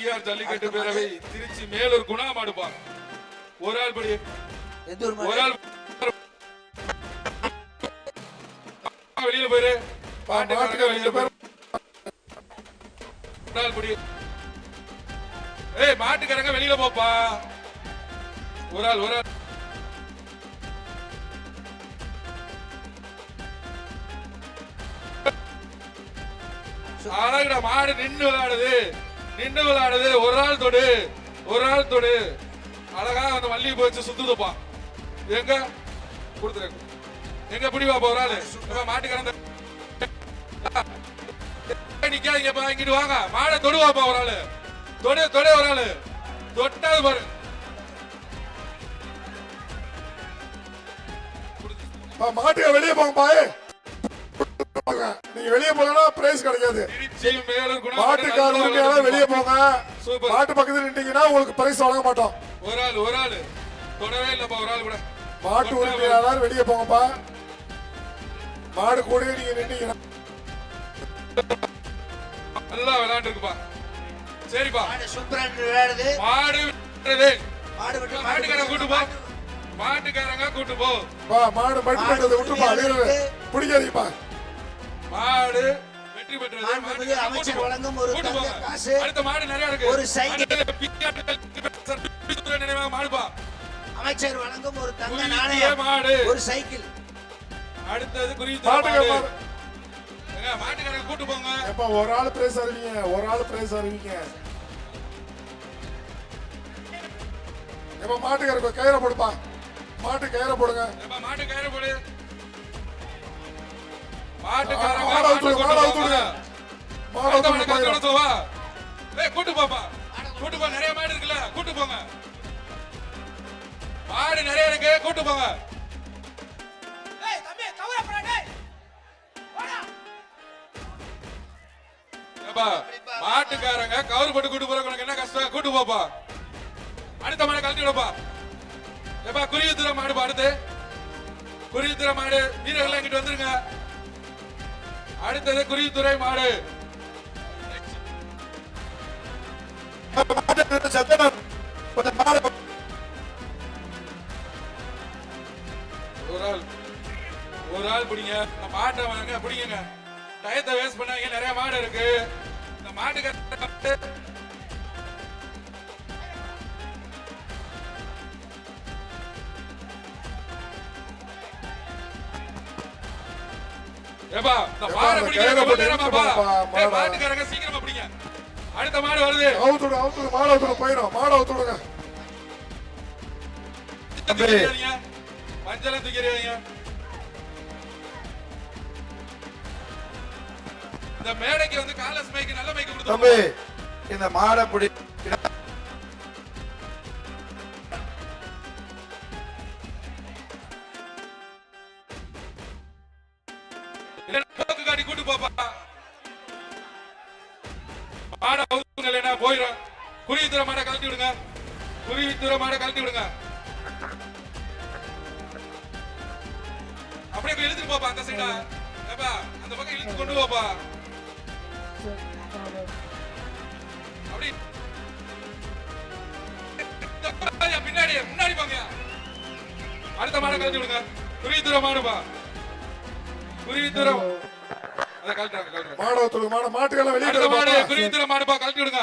பெரியார் ஜல்லிக்கட்டு பேரவை திருச்சி மேலூர் குணா மாடுப்பா. ஒரு ஆள் படி, ஒரு ஆள் வெளியில போயிரு. வெளியில போயிரு. ஏய் மாட்டுக்காரங்க வெளியில போப்பா. ஒரு ஆள் ஒரு ஆள் அழகுடா. மாடு நின்று விளையாடுது, நின்று விளையாடுது. ஒரு ஆள் தொடு, ஒரு ஆள் தொடு. அழகா அந்த மல்லி போச்சு சுத்துதுப்பா. எங்க கொடுத்துரு, எங்க பிடிவாப்பா ஒரு ஆளு. மாட்டுக்காரன் நிக்காதீங்கப்பா, இங்கிட்டு வாங்க. மாடை தொடுவாப்பா ஒரு ஆளு. தொடு தொடு, ஒரு ஆளு தொட்டாது பாரு. மாட்டுக்க வெளியே போங்கப்பா. நீங்க வெளியே போனா பிரைஸ் கிடைக்காது. மாட்டுக்கார உரிமையாளர் வெளியே போங்க. மாட்டு பக்கத்துல நின்றீங்கன்னா உங்களுக்கு பிரைஸ் வழங்க மாட்டோம். ஒரு ஆள் ஒரு ஆள் தொடவே இல்லப்பா. ஒரு ஆள் கூட மாட்டு உரிமையாளர் வெளியே போங்கப்பா. மாடு கூட நீங்க நின்றீங்கன்னா நல்லா விளையாண்டு இருக்குப்பா. சரிப்பா, மாடு மாட்டுக்காரங்க கூட்டு போ, மாட்டுக்காரங்க கூட்டு போ. மாடு பட்டு பண்றதை விட்டுப்பா, பிடிக்காதீங்கப்பா. மாடு வெற்றி பெற்றது. அமைச்சர் வழங்கும் ஒரு காசு. அடுத்த மாடு நிறைய இருக்கு. ஒரு சைக்கிள் மாடுப்பா. அமைச்சர் வழங்கும் ஒரு தங்க நாணயம் மாடு, ஒரு சைக்கிள். அடுத்தது மாட்டுக்காரங்க கூட்டு போங்க. எப்ப ஒரு ஆள் பிரைஸ் அறிவிங்க, ஒரு ஆள் பிரைஸ் அறிவிங்க. எப்ப மாட்டுக்காரங்க கயிறை போடுப்பா. மாட்டு கயிறை போடுங்க. மாட்டு கயிறை போடு. மாட்டுக்காரங்க கூட்டு போப்பா. கூட்டு போ, நிறைய மாடு இருக்குல்ல, கூட்டு போங்க. மாடு நிறைய இருக்கு, கூட்டு போங்க. மாட்டுக்காரங்க கவுரு போட்டு கூட்டு போற உனக்கு என்ன கஷ்டம்? கூட்டு போப்பா. அடுத்த மாடு கழட்டி விடப்பா. ஏப்பா குருவித்துறை மாடுப்பா. அடுத்து குருவித்துறை மாடு வீரர்கள் எங்கிட்டு வந்துருங்க. அடுத்தது குருவித்துறை மாடு. ஒரு ஆள் பிடிங்க. மாட்டை வாங்க, பிடிங்க. டயத்தை வேஸ்ட் பண்ணாங்க. நிறைய மாடு இருக்கு. இந்த மாட்டுக்கு ஏப்பா இந்த மாடை பிடிங்க. மாட்டுக்காரங்க சீக்கிரமா பிடிங்க. அடுத்த மாடு வருது. அவுத்துடு அவுத்துடு, மாடு அவுத்துடு போயிடும். மாடு அவுத்துடுங்க. மஞ்சளை தூக்கிறீங்க. இந்த மேடைக்கு வந்து காலஸ் மைக்கு நல்ல மைக்கு கொடுத்து தம்பி இந்த மாடை பிடி. போக்கு காட்டி கூட்டு போப்பா. மாடை அவுத்துங்க போயிடும். குருவித்துறை மாடை கழட்டி விடுங்க. குருவித்துறை மாடை கழட்டி விடுங்க. அப்படியே இழுத்துட்டு போப்பா. அந்த சைடா ஏப்பா, அந்த பக்கம் இழுத்து கொண்டு போப்பா. அப்படி பின்னாடி முன்னாடி போங்க. அடுத்த மாடை கழட்டி விடுங்க. குருவித்துறை மாடுப்பா. குருவித்துறை அதை கழட்டுறாங்க. மாடு மாட்டுக்கெல்லாம் வெளியே குருவித்துறை மாடுப்பா, கழட்டி விடுங்க.